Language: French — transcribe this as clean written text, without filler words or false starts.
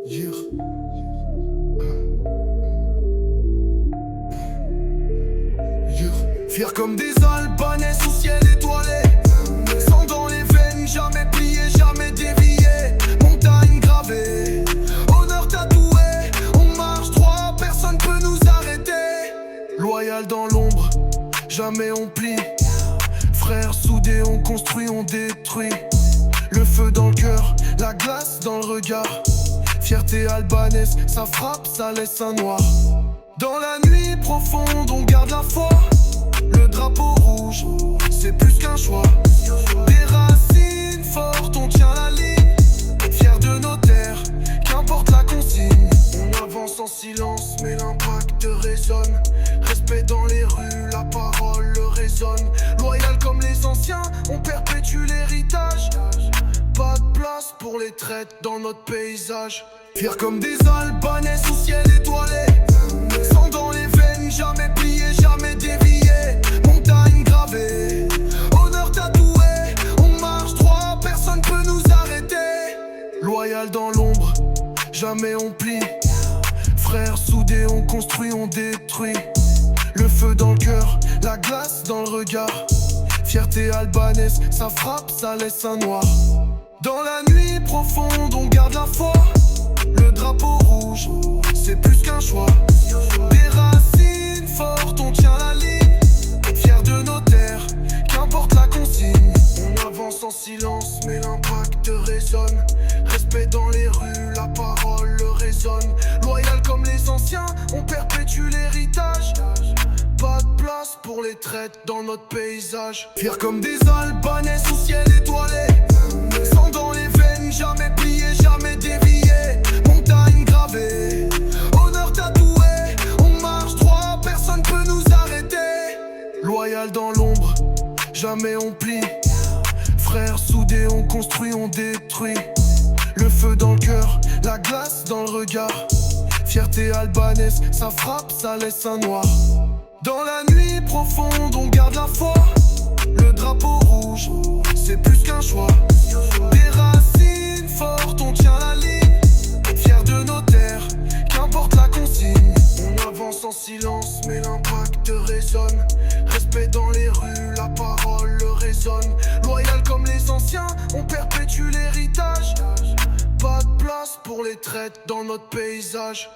Yeah. Yeah. Fier comme des Albanais sous ciel étoilé, sang dans les veines, jamais plié, jamais dévié. Montagne gravée, honneur tatoué. On marche droit, personne peut nous arrêter. Loyal dans l'ombre, jamais on plie. Frères soudés, on construit, on détruit. Le feu dans le cœur, la glace dans le regard. Fierté albanaise, ça frappe, ça laisse un noir. Dans la nuit profonde, on garde la foi. Le drapeau rouge, c'est plus qu'un choix. Des racines fortes, on tient la ligne. Fier de nos terres, qu'importe la consigne. On avance en silence, mais l'impact résonne. Respect dans les rues, la parole résonne. Loyal comme les anciens, on perpétue l'héritage. Pas de place pour les traites dans notre paysage. Fier comme des Albanais sous ciel étoilé, sang dans les veines, jamais plié, jamais dévié. Montagne gravée, honneur tatoué. On marche droit, personne peut nous arrêter. Loyal dans l'ombre, jamais on plie. Frères soudés, on construit, on détruit. Le feu dans le cœur, la glace dans le regard. Fierté albanaise, ça frappe, ça laisse un noir. Dans la nuit profonde, on garde la foi. Le drapeau rouge, c'est plus qu'un choix. Des racines fortes, on tient la ligne. Fier de nos terres, qu'importe la consigne. On avance en silence, mais l'impact résonne. Respect dans les rues, la parole résonne. Loyal comme les anciens, on perpétue l'héritage. Pas de place pour les traites dans notre paysage. Fier comme des Albanais sous ciel étoilé, sang dans les veines, jamais plié, jamais dévié. Montagne gravée, honneur tatoué. On marche droit, personne peut nous arrêter. Loyal dans l'ombre, jamais on plie. Frères soudés, on construit, on détruit. Le feu dans le cœur, la glace dans le regard. Fierté albanaise, ça frappe, ça laisse un noir. Dans la nuit profonde, on garde la foi. Le drapeau rouge, c'est plus qu'un choix. Des racines fortes, on tient la ligne. Fier de nos terres, qu'importe la consigne. On avance en silence, mais l'impact résonne. Respect dans les rues, la parole résonne. Loyal comme les anciens, on perpétue l'héritage. Pas de place pour les traites dans notre paysage.